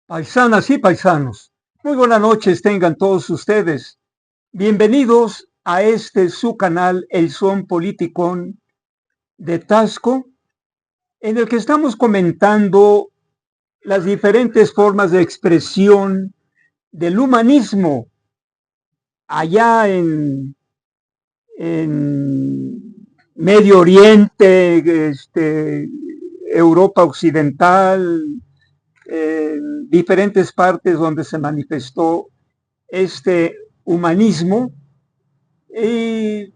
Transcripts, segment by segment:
Paisanas y paisanos, muy buenas noches tengan todos ustedes. Bienvenidos a este su canal, El Son Politicón de Tasco, en el que estamos comentando las diferentes formas de expresión del humanismo allá en Medio Oriente, Europa Occidental, diferentes partes donde se manifestó este humanismo y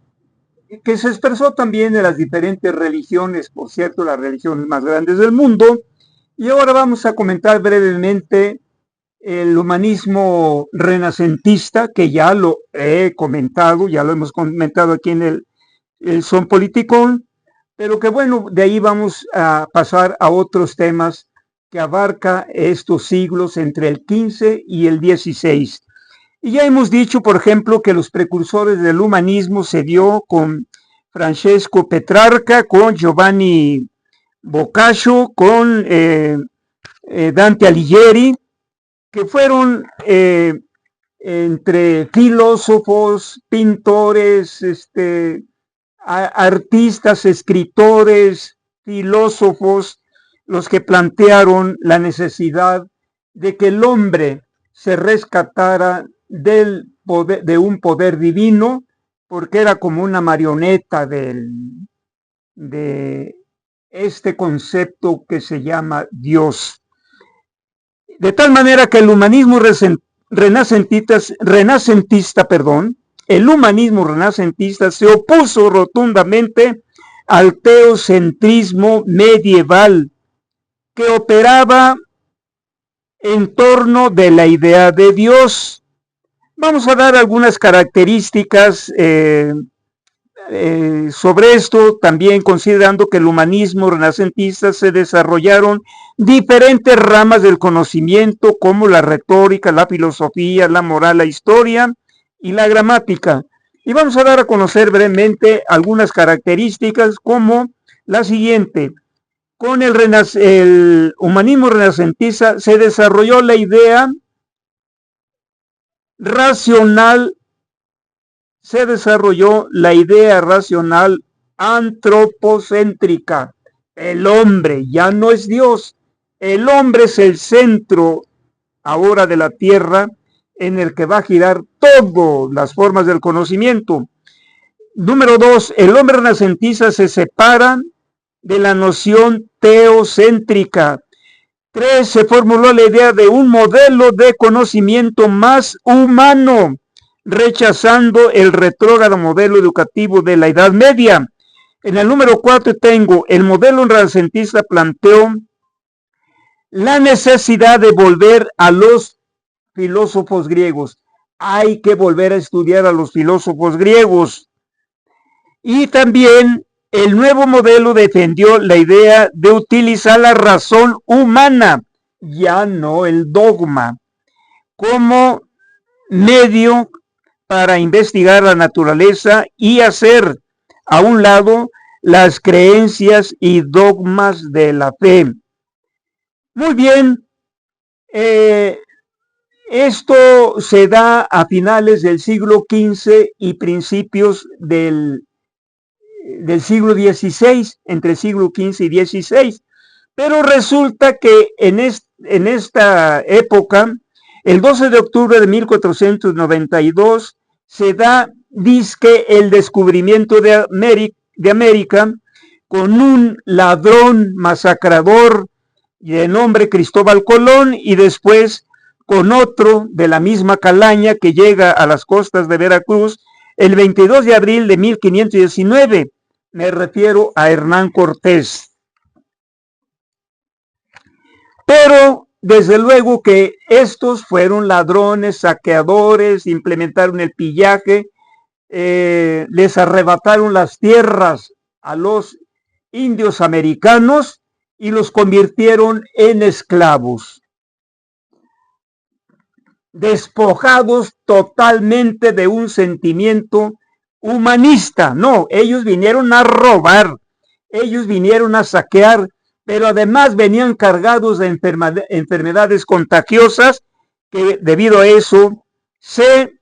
que se expresó también en las diferentes religiones, por cierto, las religiones más grandes del mundo. Y ahora vamos a comentar brevemente el humanismo renacentista, que ya lo he comentado, ya lo hemos comentado aquí en el Son Politicón, pero que bueno, de ahí vamos a pasar a otros temas que abarca estos siglos entre el 15 y el 16. Y ya hemos dicho, por ejemplo, que los precursores del humanismo se dio con Francesco Petrarca, con Giovanni Boccaccio, con Dante Alighieri, que fueron entre filósofos, pintores, artistas, escritores, filósofos, los que plantearon la necesidad de que el hombre se rescatara de un poder divino, porque era como una marioneta de este concepto que se llama Dios. De tal manera que el humanismo renacentista, el humanismo renacentista se opuso rotundamente al teocentrismo medieval, que operaba en torno de la idea de Dios. Vamos a dar algunas características sobre esto, también considerando que el humanismo renacentista se desarrollaron diferentes ramas del conocimiento, como la retórica, la filosofía, la moral, la historia y la gramática. Y vamos a dar a conocer brevemente algunas características, como la siguiente. Con el humanismo renacentista se desarrolló la idea racional, antropocéntrica. El hombre ya no es Dios, el hombre es el centro ahora de la tierra, en el que va a girar todas las formas del conocimiento. Número 2, el hombre renacentista se separa de la noción teocéntrica. 3, se formuló la idea de un modelo de conocimiento más humano, rechazando el retrógrado modelo educativo de la Edad Media. En el número 4 tengo, el modelo renacentista planteó la necesidad de volver a los filósofos griegos. Hay que volver a estudiar a los filósofos griegos. Y también el nuevo modelo defendió la idea de utilizar la razón humana, ya no el dogma, como medio para investigar la naturaleza y hacer a un lado las creencias y dogmas de la fe. Muy bien, esto se da a finales del siglo XV y principios del siglo XVI, entre el siglo XV y XVI. Pero resulta que en esta época, el 12 de octubre de 1492, se da disque el descubrimiento de América con un ladrón masacrador de nombre Cristóbal Colón, y después con otro de la misma calaña que llega a las costas de Veracruz el 22 de abril de 1519. Me refiero a Hernán Cortés. Pero desde luego que estos fueron ladrones, saqueadores, implementaron el pillaje, les arrebataron las tierras a los indios americanos y los convirtieron en esclavos, despojados totalmente de un sentimiento humanista. No, ellos vinieron a robar, ellos vinieron a saquear, pero además venían cargados de enfermedades contagiosas, que debido a eso se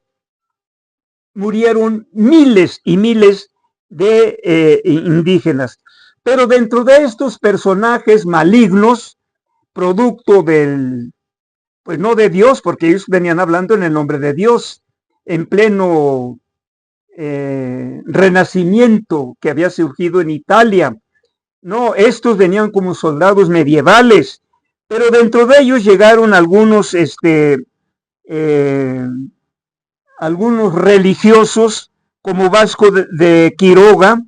murieron miles y miles de indígenas. Pero dentro de estos personajes malignos, producto del, pues no de Dios, porque ellos venían hablando en el nombre de Dios, en pleno renacimiento que había surgido en Italia. No, estos venían como soldados medievales, pero dentro de ellos llegaron algunos religiosos como Vasco de Quiroga.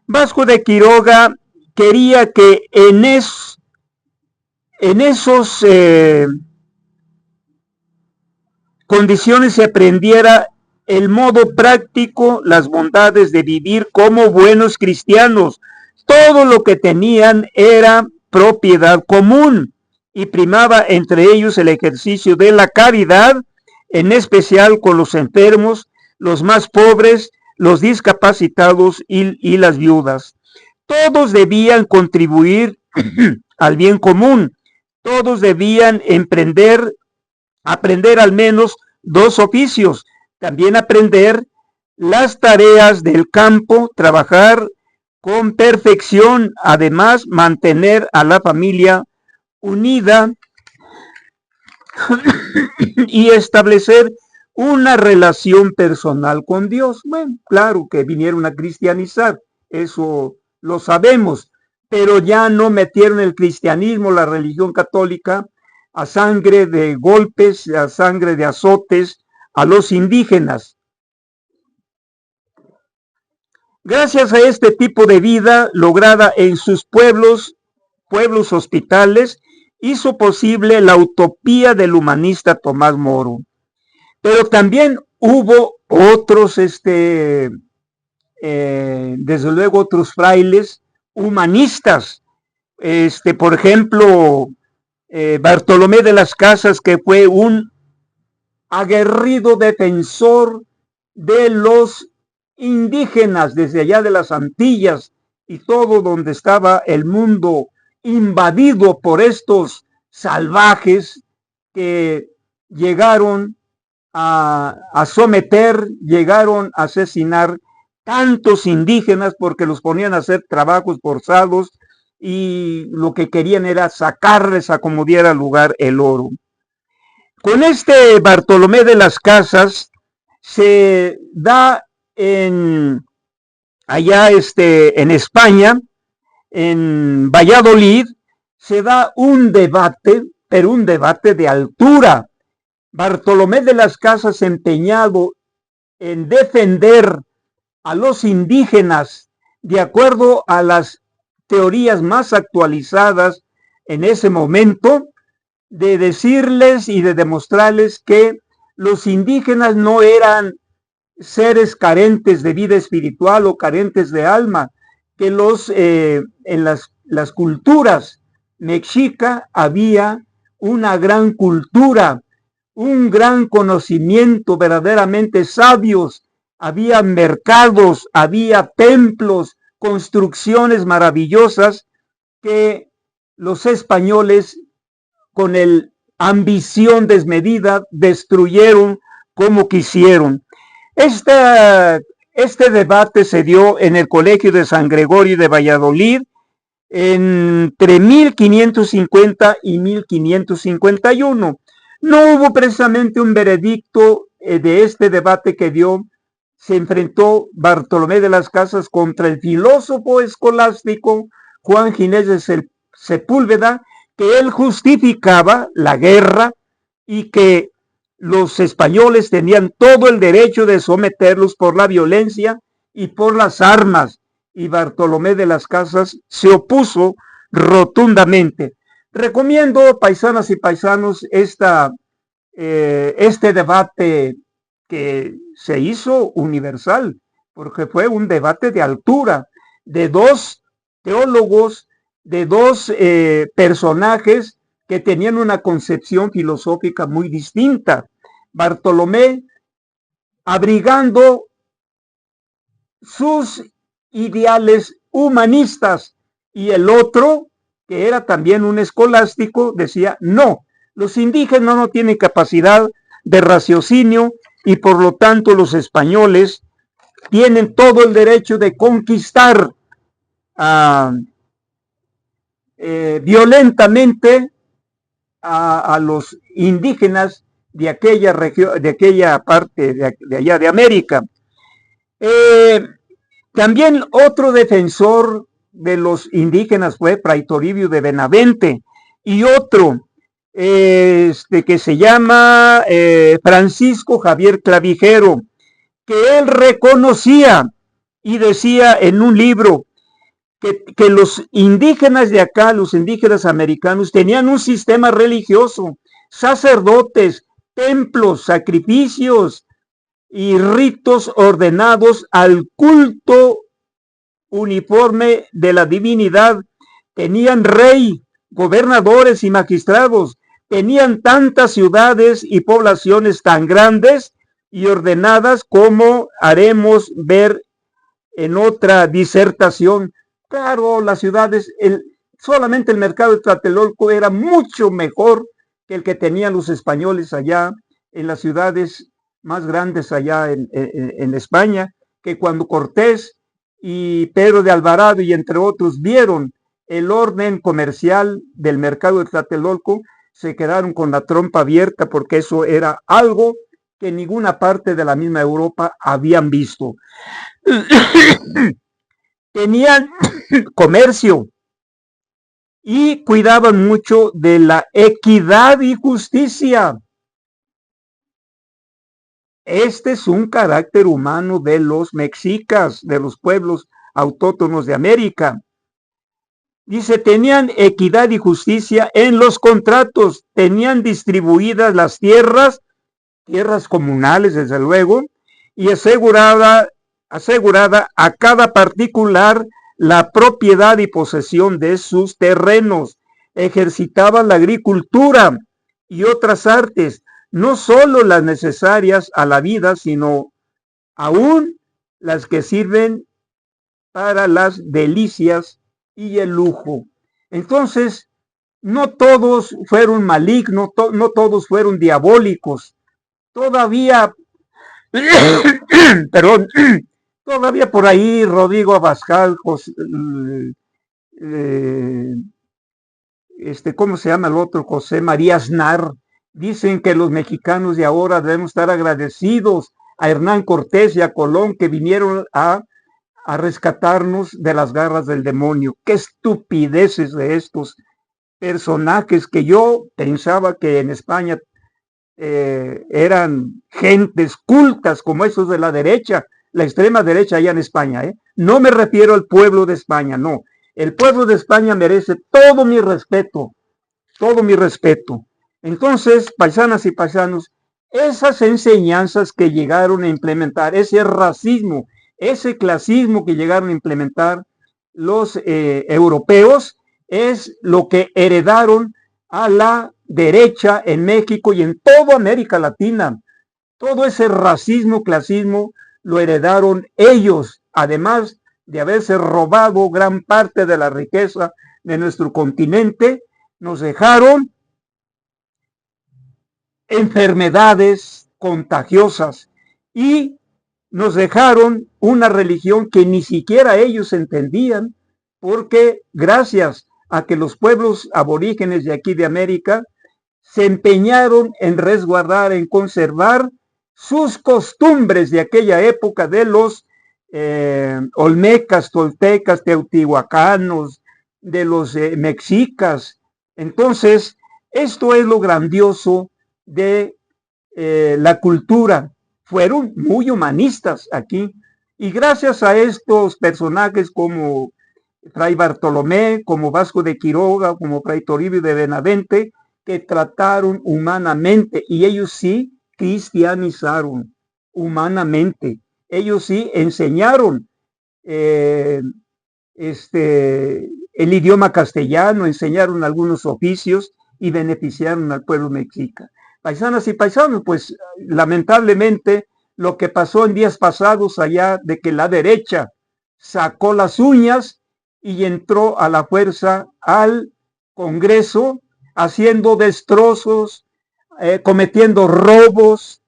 Vasco de Quiroga quería que en esos condiciones se aprendiera el modo práctico, las bondades de vivir como buenos cristianos. Todo lo que tenían era propiedad común y primaba entre ellos el ejercicio de la caridad, en especial con los enfermos, los más pobres, los discapacitados y las viudas. Todos debían contribuir al bien común, todos debían aprender al menos 2 oficios, también aprender las tareas del campo, trabajar con perfección, además mantener a la familia unida y establecer una relación personal con Dios. Bueno, claro que vinieron a cristianizar, eso lo sabemos, pero ya no metieron el cristianismo, la religión católica, a sangre de golpes, a sangre de azotes a los indígenas. Gracias a este tipo de vida lograda en sus pueblos hospitales, hizo posible la utopía del humanista Tomás Moro. Pero también hubo otros, desde luego, otros frailes humanistas. Por ejemplo, Bartolomé de las Casas, que fue un aguerrido defensor de los indígenas desde allá de las Antillas y todo donde estaba el mundo invadido por estos salvajes que llegaron a someter, llegaron a asesinar tantos indígenas porque los ponían a hacer trabajos forzados y lo que querían era sacarles a como diera lugar el oro. Con este Bartolomé de las Casas se da allá en España, en Valladolid, se da un debate, pero un debate de altura. Bartolomé de las Casas, empeñado en defender a los indígenas de acuerdo a las teorías más actualizadas en ese momento, de decirles y de demostrarles que los indígenas no eran seres carentes de vida espiritual o carentes de alma, que en las culturas mexica había una gran cultura, un gran conocimiento, verdaderamente sabios, había mercados, había templos, construcciones maravillosas que los españoles, con ambición desmedida, destruyeron como quisieron. Este debate se dio en el Colegio de San Gregorio de Valladolid entre 1550 y 1551. No hubo precisamente un veredicto de este debate que se enfrentó Bartolomé de las Casas contra el filósofo escolástico Juan Ginés de Sepúlveda, que él justificaba la guerra y que los españoles tenían todo el derecho de someterlos por la violencia y por las armas, y Bartolomé de las Casas se opuso rotundamente. Recomiendo, paisanas y paisanos, este debate que se hizo universal, porque fue un debate de altura, de 2 teólogos, de 2 personajes que tenían una concepción filosófica muy distinta. Bartolomé abrigando sus ideales humanistas y el otro que era también un escolástico, decía, no, los indígenas no tienen capacidad de raciocinio y por lo tanto los españoles tienen todo el derecho de conquistar violentamente a los indígenas de aquella región, de aquella parte de allá de América. También otro defensor de los indígenas fue Fray Toribio de Benavente, y otro que se llama Francisco Javier Clavijero, que él reconocía y decía en un libro que los indígenas de acá, los indígenas americanos, tenían un sistema religioso, sacerdotes, templos, sacrificios y ritos ordenados al culto uniforme de la divinidad. Tenían rey, gobernadores y magistrados. Tenían tantas ciudades y poblaciones tan grandes y ordenadas como haremos ver en otra disertación. Claro, las ciudades, solamente el mercado de Tlatelolco era mucho mejor que el que tenían los españoles allá en las ciudades más grandes allá en España, que cuando Cortés y Pedro de Alvarado y entre otros vieron el orden comercial del mercado de Tlatelolco, se quedaron con la trompa abierta porque eso era algo que en ninguna parte de la misma Europa habían visto. Tenían comercio y cuidaban mucho de la equidad y justicia. Este es un carácter humano de los mexicas, de los pueblos autóctonos de América. Dice, tenían equidad y justicia en los contratos, tenían distribuidas las tierras comunales desde luego, y asegurada a cada particular la propiedad y posesión de sus terrenos. Ejercitaban la agricultura y otras artes, no solo las necesarias a la vida, sino aún las que sirven para las delicias y el lujo. Entonces, no todos fueron malignos, no todos fueron diabólicos. Todavía, perdón, todavía por ahí Rodrigo Abascal, ¿cómo se llama el otro? José María Aznar, dicen que los mexicanos de ahora debemos estar agradecidos a Hernán Cortés y a Colón que vinieron a rescatarnos de las garras del demonio. Qué estupideces de estos personajes que yo pensaba que en España eran gentes cultas como esos de la derecha, la extrema derecha allá en España. No me refiero al pueblo de España, no. El pueblo de España merece todo mi respeto, todo mi respeto. Entonces, paisanas y paisanos, esas enseñanzas que llegaron a implementar, ese racismo, ese clasismo que llegaron a implementar los europeos, es lo que heredaron a la derecha en México y en toda América Latina. Todo ese racismo, clasismo, lo heredaron ellos, además de haberse robado gran parte de la riqueza de nuestro continente, nos dejaron enfermedades contagiosas y nos dejaron una religión que ni siquiera ellos entendían, porque gracias a que los pueblos aborígenes de aquí de América se empeñaron en resguardar, en conservar sus costumbres de aquella época de los olmecas, toltecas, teotihuacanos, de los mexicas. Entonces, esto es lo grandioso de la cultura. Fueron muy humanistas aquí, y gracias a estos personajes como Fray Bartolomé, como Vasco de Quiroga, como Fray Toribio de Benavente, que trataron humanamente, y ellos sí cristianizaron humanamente, ellos sí enseñaron el idioma castellano, enseñaron algunos oficios y beneficiaron al pueblo mexica. Paisanas y paisanos, pues lamentablemente lo que pasó en días pasados allá, de que la derecha sacó las uñas y entró a la fuerza al Congreso, haciendo destrozos, cometiendo robos,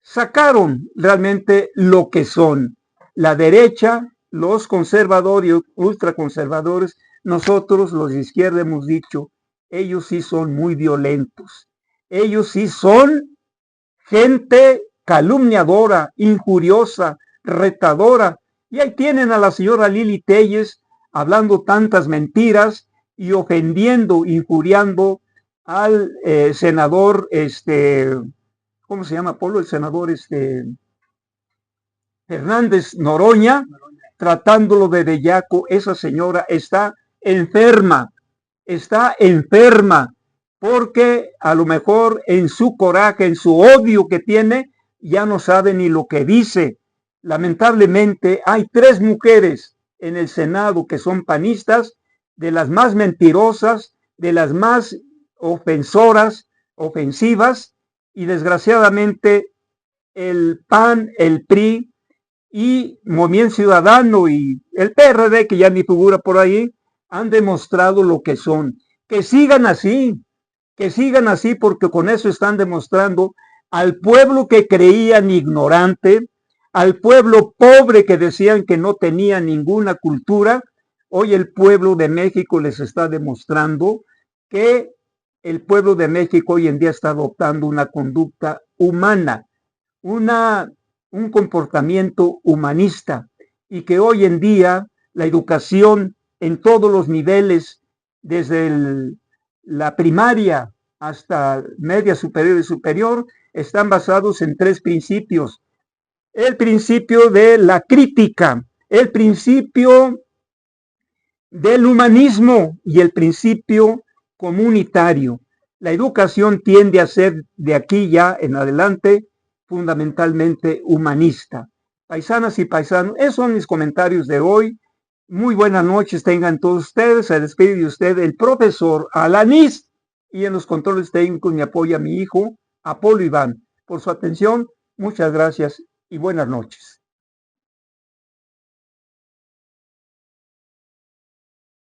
sacaron realmente lo que son. La derecha, los conservadores y ultraconservadores, nosotros los de izquierda hemos dicho, ellos sí son muy violentos. Ellos sí son gente calumniadora, injuriosa, retadora. Y ahí tienen a la señora Lili Telles hablando tantas mentiras y ofendiendo, injuriando al senador, ¿cómo se llama, Polo? El senador Fernández Noroña, tratándolo de bellaco. Esa señora está enferma, porque a lo mejor en su coraje, en su odio que tiene, ya no sabe ni lo que dice. Lamentablemente hay 3 mujeres en el Senado que son panistas, de las más mentirosas, de las más ofensoras, ofensivas, y desgraciadamente el PAN, el PRI y Movimiento Ciudadano y el PRD, que ya ni figura por ahí, han demostrado lo que son. Que sigan así, porque con eso están demostrando al pueblo que creían ignorante, al pueblo pobre que decían que no tenía ninguna cultura. Hoy el pueblo de México les está demostrando que el pueblo de México hoy en día está adoptando una conducta humana, un comportamiento humanista, y que hoy en día la educación en todos los niveles, desde la primaria hasta media superior y superior, están basados en 3 principios. El principio de la crítica, el principio del humanismo y el principio comunitario. La educación tiende a ser de aquí ya en adelante fundamentalmente humanista. Paisanas y paisanos, esos son mis comentarios de hoy. Muy buenas noches tengan todos ustedes. Se despide de usted el profesor Alanis, y en los controles técnicos me apoya mi hijo Apolo Iván. Por su atención, muchas gracias y buenas noches.